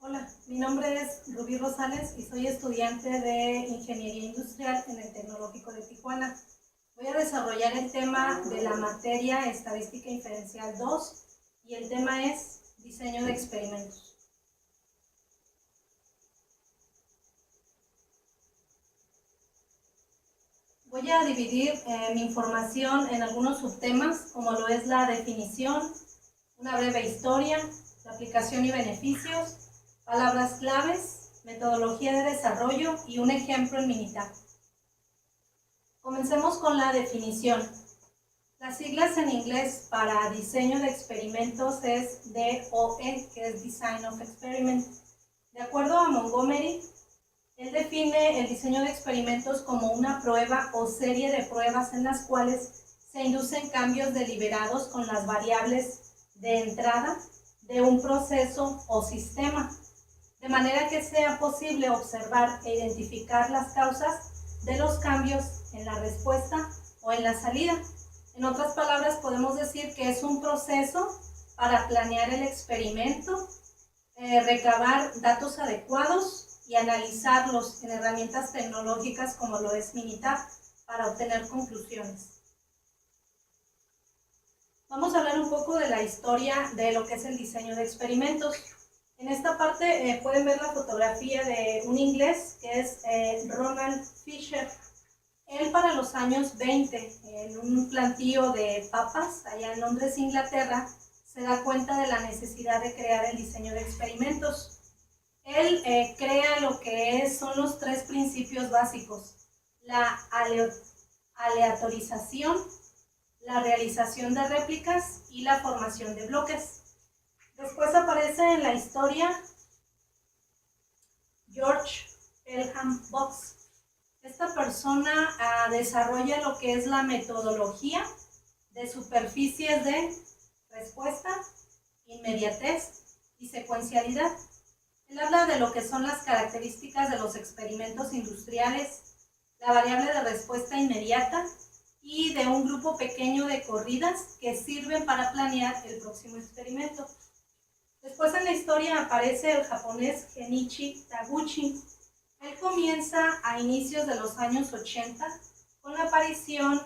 Hola, mi nombre es Rubí Rosales y soy estudiante de Ingeniería Industrial en el Tecnológico de Tijuana. Voy a desarrollar el tema de la materia Estadística Inferencial 2 y el tema es Diseño de Experimentos. Voy a dividir mi información en algunos subtemas, como lo es la definición, una breve historia, la aplicación y beneficios, palabras claves, metodología de desarrollo y un ejemplo en Minitab. Comencemos con la definición. Las siglas en inglés para diseño de experimentos es DOE, que es Design of Experiment. De acuerdo a Montgomery, él define el diseño de experimentos como una prueba o serie de pruebas en las cuales se inducen cambios deliberados con las variables de entrada de un proceso o sistema, de manera que sea posible observar e identificar las causas de los cambios en la respuesta o en la salida. En otras palabras, podemos decir que es un proceso para planear el experimento, recabar datos adecuados y analizarlos en herramientas tecnológicas como lo es Minitab para obtener conclusiones. Vamos a hablar un poco de la historia de lo que es el diseño de experimentos. En esta parte pueden ver la fotografía de un inglés que es Ronald Fisher. Él para los años 20, en un plantío de papas allá en Londres, Inglaterra, se da cuenta de la necesidad de crear el diseño de experimentos. Él crea lo que son los tres principios básicos: la aleatorización, la realización de réplicas y la formación de bloques. Después aparece en la historia George Pelham Box. Esta persona desarrolla lo que es la metodología de superficies de respuesta, inmediatez y secuencialidad. Él habla de lo que son las características de los experimentos industriales, la variable de respuesta inmediata y de un grupo pequeño de corridas que sirven para planear el próximo experimento. Después en la historia aparece el japonés Genichi Taguchi. Él comienza a inicios de los años 80 con la aparición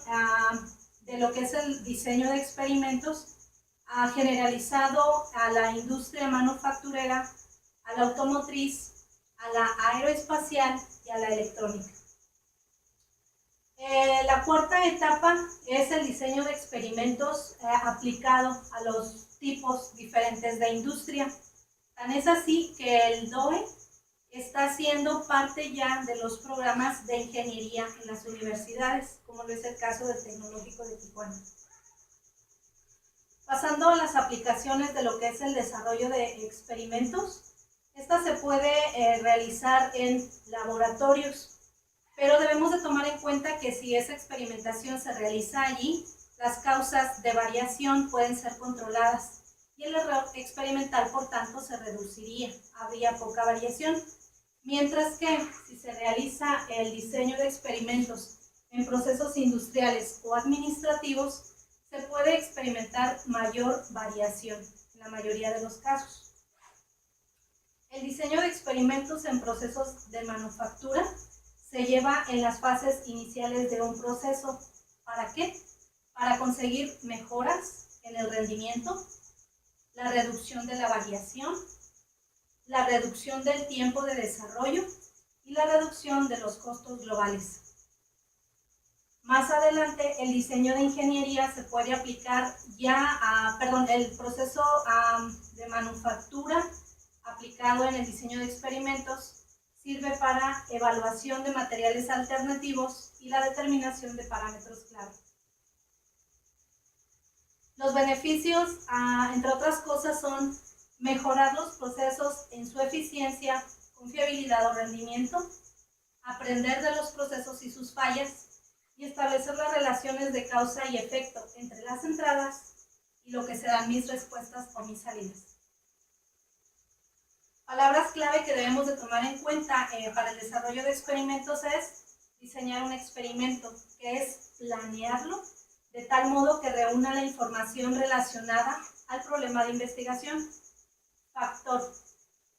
de lo que es el diseño de experimentos generalizado a la industria manufacturera, a la automotriz, a la aeroespacial y a la electrónica. La cuarta etapa es el diseño de experimentos aplicado a los tipos diferentes de industria. Tan es así que el DOE está siendo parte ya de los programas de ingeniería en las universidades, como lo es el caso del Tecnológico de Tijuana. Pasando a las aplicaciones de lo que es el desarrollo de experimentos, esta se puede realizar en laboratorios, pero debemos de tomar en cuenta que si esa experimentación se realiza allí, las causas de variación pueden ser controladas y el error experimental, por tanto, se reduciría, habría poca variación. Mientras que si se realiza el diseño de experimentos en procesos industriales o administrativos, se puede experimentar mayor variación en la mayoría de los casos. El diseño de experimentos en procesos de manufactura se lleva en las fases iniciales de un proceso. ¿Para qué? Para conseguir mejoras en el rendimiento, la reducción de la variación, la reducción del tiempo de desarrollo y la reducción de los costos globales. Más adelante, el diseño de ingeniería se puede aplicar el proceso de manufactura aplicado en el diseño de experimentos sirve para evaluación de materiales alternativos y la determinación de parámetros clave. Los beneficios, entre otras cosas, son mejorar los procesos en su eficiencia, confiabilidad o rendimiento, aprender de los procesos y sus fallas, y establecer las relaciones de causa y efecto entre las entradas y lo que serán mis respuestas o mis salidas. Palabras clave que debemos de tomar en cuenta para el desarrollo de experimentos es diseñar un experimento, que es planearlo de tal modo que reúna la información relacionada al problema de investigación. Factor: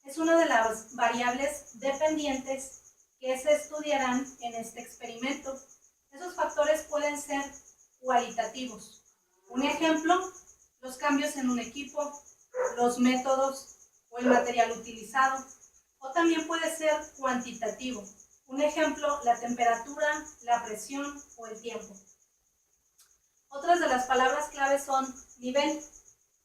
Es una de las variables dependientes que se estudiarán en este experimento. Esos factores pueden ser cualitativos. Un ejemplo, los cambios en un equipo, los métodos o el material utilizado. O también puede ser cuantitativo. Un ejemplo, la temperatura, la presión o el tiempo. Otras de las palabras clave son nivel.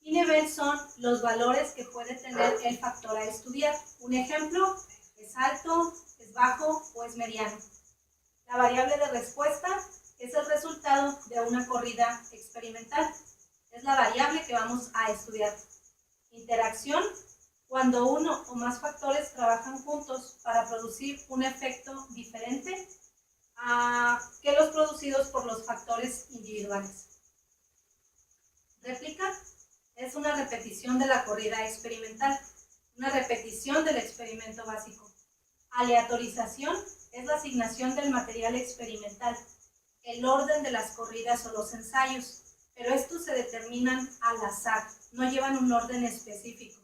Y nivel son los valores que puede tener el factor a estudiar. Un ejemplo, es alto, es bajo o es mediano. La variable de respuesta es el resultado de una corrida experimental. Es la variable que vamos a estudiar. Interacción, cuando uno o más factores trabajan juntos para producir un efecto diferente que los producidos por los factores individuales. Réplica es una repetición de la corrida experimental, una repetición del experimento básico. Aleatorización es la asignación del material experimental, el orden de las corridas o los ensayos, pero estos se determinan al azar, no llevan un orden específico.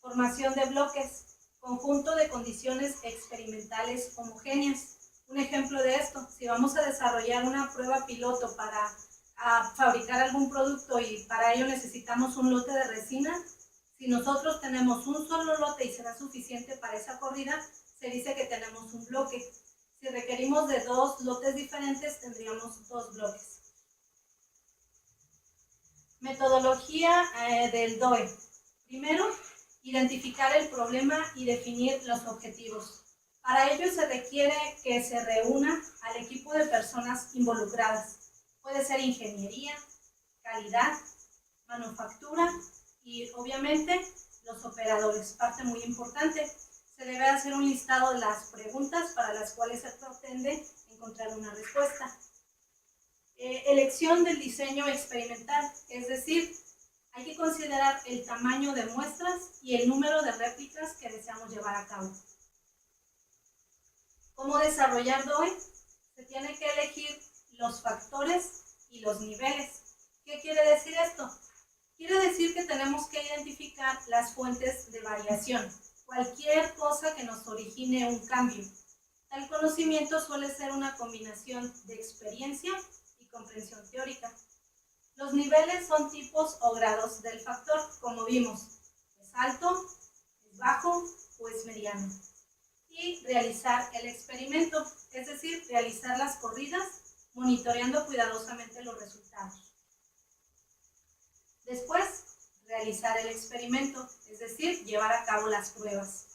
Formación de bloques, conjunto de condiciones experimentales homogéneas. Un ejemplo de esto, si vamos a desarrollar una prueba piloto para fabricar algún producto y para ello necesitamos un lote de resina, si nosotros tenemos un solo lote y será suficiente para esa corrida, se dice que tenemos un bloque. Si requerimos de 2 lotes diferentes, tendríamos 2 bloques. Metodología del DOE. Primero, identificar el problema y definir los objetivos. Para ello se requiere que se reúna al equipo de personas involucradas. Puede ser ingeniería, calidad, manufactura y obviamente los operadores. Parte muy importante, se debe hacer un listado de las preguntas para las cuales se pretende encontrar una respuesta. Elección del diseño experimental, es decir, hay que considerar el tamaño de muestras y el número de réplicas que deseamos llevar a cabo. ¿Cómo desarrollar DOE? Se tiene que elegir los factores y los niveles. ¿Qué quiere decir esto? Quiere decir que tenemos que identificar las fuentes de variación, cualquier cosa que nos origine un cambio. El conocimiento suele ser una combinación de experiencia y comprensión teórica. Los niveles son tipos o grados del factor, como vimos, es alto, es bajo o es mediano. Y realizar el experimento, es decir, realizar las corridas, monitoreando cuidadosamente los resultados. Después, realizar el experimento, es decir, llevar a cabo las pruebas.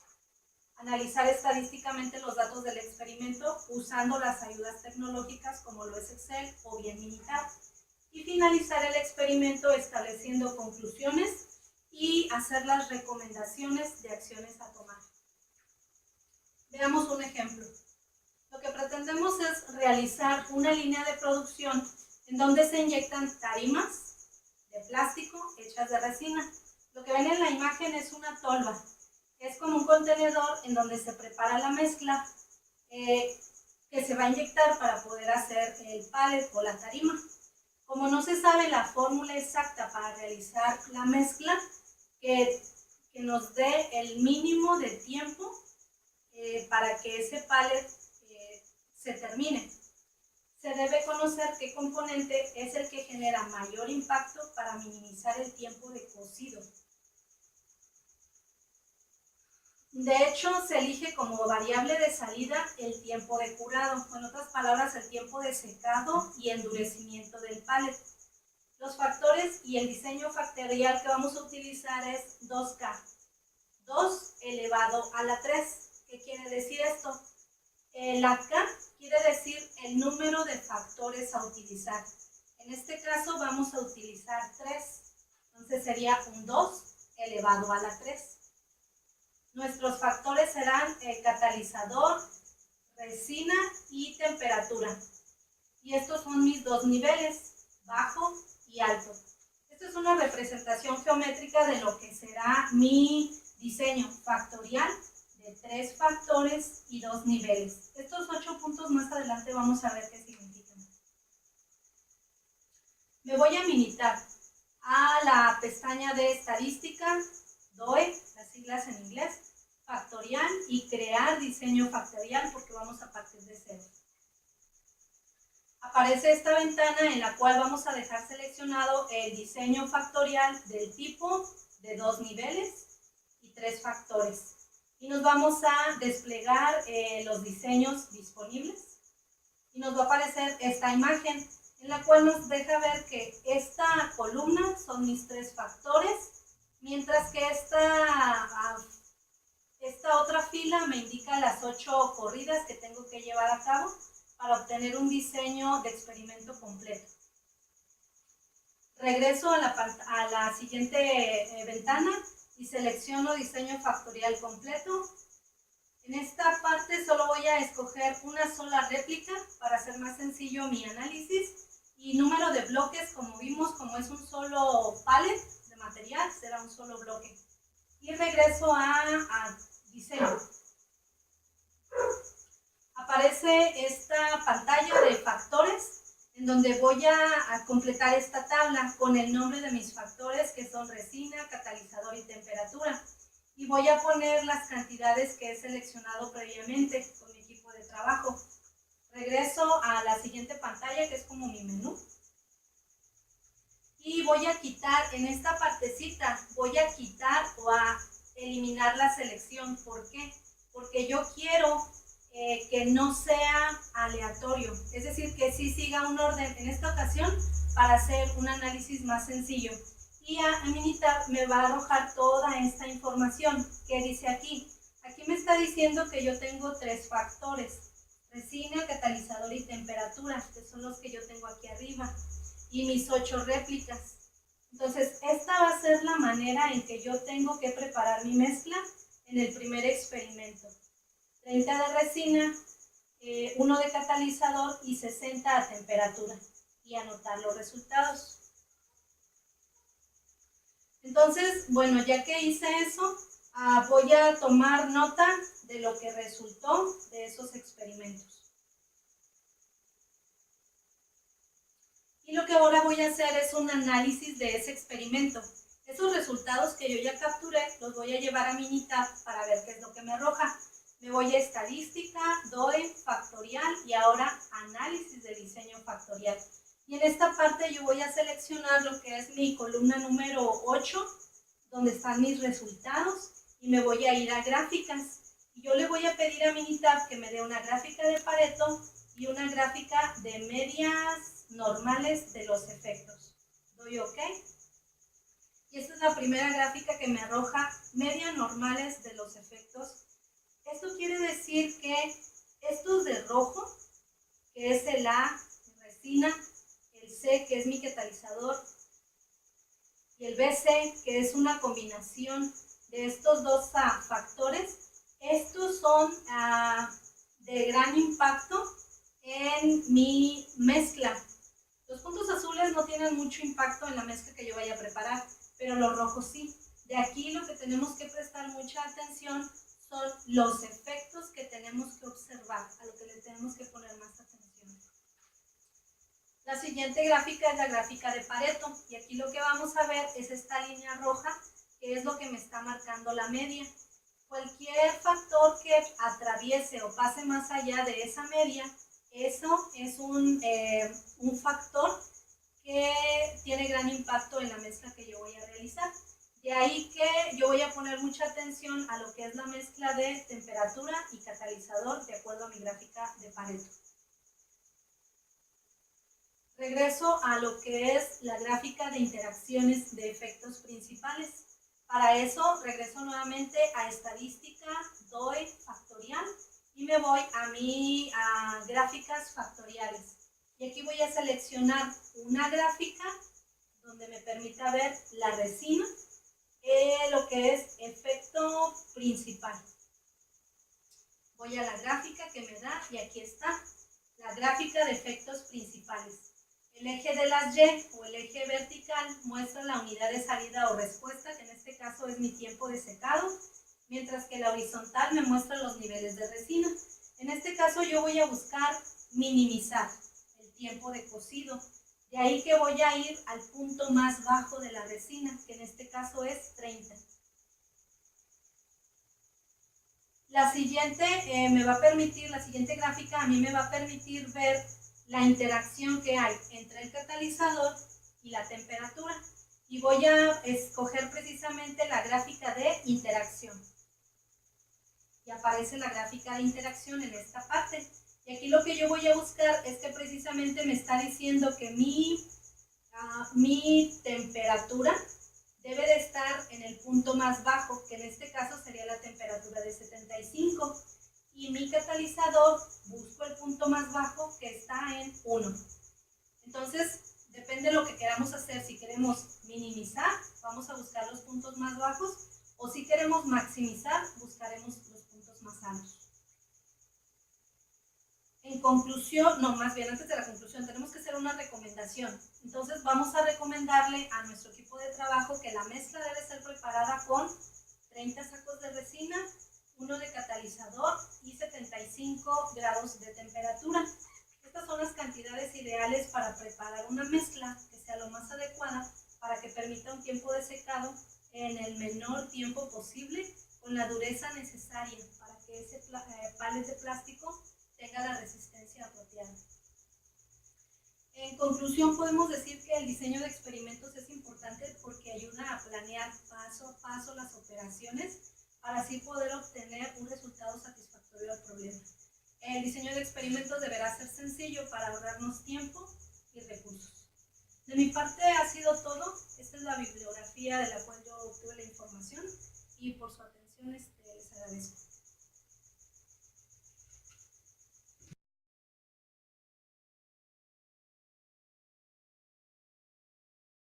Analizar estadísticamente los datos del experimento usando las ayudas tecnológicas como lo es Excel o bien Minitab. Y finalizar el experimento estableciendo conclusiones y hacer las recomendaciones de acciones a tomar. Veamos un ejemplo. Lo que pretendemos es realizar una línea de producción en donde se inyectan tarimas de plástico hechas de resina. Lo que ven en la imagen es una tolva. Es como un contenedor en donde se prepara la mezcla que se va a inyectar para poder hacer el pallet o la tarima. Como no se sabe la fórmula exacta para realizar la mezcla, que nos dé el mínimo de tiempo para que ese pallet se termine. Se debe conocer qué componente es el que genera mayor impacto para minimizar el tiempo de cocido. De hecho, se elige como variable de salida el tiempo de curado, en otras palabras, el tiempo de secado y endurecimiento del pallet. Los factores y el diseño factorial que vamos a utilizar es 2K, 2 elevado a la 3. ¿Qué quiere decir esto? La K quiere decir el número de factores a utilizar. En este caso vamos a utilizar 3, entonces sería un 2 elevado a la 3. Nuestros factores serán el catalizador, resina y temperatura. Y estos son mis dos niveles, bajo y alto. Esta es una representación geométrica de lo que será mi diseño factorial de 3 factores y 2 niveles. Estos 8 puntos más adelante vamos a ver qué significan. Me voy a Minitab, a la pestaña de estadística, DOE, las siglas en inglés. factorial y crear diseño factorial porque vamos a partir de cero. Aparece esta ventana en la cual vamos a dejar seleccionado el diseño factorial del tipo de 2 niveles y 3 factores. Y nos vamos a desplegar los diseños disponibles y nos va a aparecer esta imagen en la cual nos deja ver que esta columna son mis 3 factores, mientras que esta otra fila me indica las 8 corridas que tengo que llevar a cabo para obtener un diseño de experimento completo. Regreso a la siguiente ventana y selecciono diseño factorial completo. En esta parte solo voy a escoger una sola réplica para hacer más sencillo mi análisis, y número de bloques, como vimos, como es un solo pallet de material, será un solo bloque. Y regreso a diseño. Aparece esta pantalla de factores en donde voy a completar esta tabla con el nombre de mis factores, que son resina, catalizador y temperatura. Y voy a poner las cantidades que he seleccionado previamente con mi equipo de trabajo. Regreso a la siguiente pantalla, que es como mi menú. Y voy a quitar, en esta partecita, voy a quitar o a eliminar la selección. ¿Por qué? Porque yo quiero que no sea aleatorio, es decir, que sí siga un orden en esta ocasión para hacer un análisis más sencillo. Y a Minitab me va a arrojar toda esta información que dice aquí. Aquí me está diciendo que yo tengo 3 factores: resina, catalizador y temperatura, que son los que yo tengo aquí arriba, y mis 8 réplicas. Entonces, esta va a ser la manera en que yo tengo que preparar mi mezcla en el primer experimento. 30 de resina, 1 de catalizador y 60 a temperatura, y anotar los resultados. Entonces, bueno, ya que hice eso, voy a tomar nota de lo que resultó de esos experimentos. Y lo que ahora voy a hacer es un análisis de ese experimento. Esos resultados que yo ya capturé los voy a llevar a Minitab para ver qué es lo que me arroja. Me voy a estadística, DOE, factorial y ahora análisis de diseño factorial. Y en esta parte yo voy a seleccionar lo que es mi columna número 8, donde están mis resultados, y me voy a ir a gráficas. Y yo le voy a pedir a Minitab que me dé una gráfica de Pareto y una gráfica de medias normales de los efectos. Doy OK. Y esta es la primera gráfica que me arroja medias normales de los efectos. Esto quiere decir que estos de rojo, que es el A, resina, el C, que es mi catalizador, y el BC, que es una combinación de estos dos factores, estos son de gran impacto en mi mezcla. Los puntos azules no tienen mucho impacto en la mezcla que yo vaya a preparar, pero los rojos sí. De aquí lo que tenemos que prestar mucha atención son los efectos que tenemos que observar, a lo que le tenemos que poner más atención. La siguiente gráfica es la gráfica de Pareto, y aquí lo que vamos a ver es esta línea roja, que es lo que me está marcando la media. Cualquier factor que atraviese o pase más allá de esa media, eso es un factor que tiene gran impacto en la mezcla que yo voy a realizar. De ahí que yo voy a poner mucha atención a lo que es la mezcla de temperatura y catalizador de acuerdo a mi gráfica de Pareto. Regreso a lo que es la gráfica de interacciones de efectos principales. Para eso regreso nuevamente a estadística, DOE, factorial, y me voy a gráficas factoriales. Y aquí voy a seleccionar una gráfica donde me permita ver la resina, lo que es efecto principal. Voy a la gráfica que me da y aquí está la gráfica de efectos principales. El eje de las Y o el eje vertical muestra la unidad de salida o respuesta, que en este caso es mi tiempo de secado, mientras que la horizontal me muestra los niveles de resina. En este caso yo voy a buscar minimizar el tiempo de cocido. De ahí que voy a ir al punto más bajo de la resina, que en este caso es 30. La siguiente la siguiente gráfica a mí me va a permitir ver la interacción que hay entre el catalizador y la temperatura. Y voy a escoger precisamente la gráfica de interacción. Y aparece la gráfica de interacción en esta parte. Y aquí lo que yo voy a buscar es que precisamente me está diciendo que mi temperatura debe de estar en el punto más bajo, que en este caso sería la temperatura de 75. Y mi catalizador, busco el punto más bajo que está en 1. Entonces, depende de lo que queramos hacer. Si queremos minimizar, vamos a buscar los puntos más bajos, o si queremos maximizar, buscaremos los puntos más altos. En conclusión, no, más bien antes de la conclusión, tenemos que hacer una recomendación. Entonces vamos a recomendarle a nuestro equipo de trabajo que la mezcla debe ser preparada con 30 sacos de resina, 1 de catalizador y 75 grados de temperatura. Estas son las cantidades ideales para preparar una mezcla que sea lo más adecuada para que permita un tiempo de secado en el menor tiempo posible, con la dureza necesaria para que ese palet de plástico tenga la resistencia apropiada. En conclusión, podemos decir que el diseño de experimentos es importante porque ayuda a planear paso a paso las operaciones para así poder obtener un resultado satisfactorio al problema. El diseño de experimentos deberá ser sencillo para ahorrarnos tiempo y recursos. De mi parte ha sido todo. Esta es la bibliografía de la cual yo obtuve la información y por su atención les agradezco.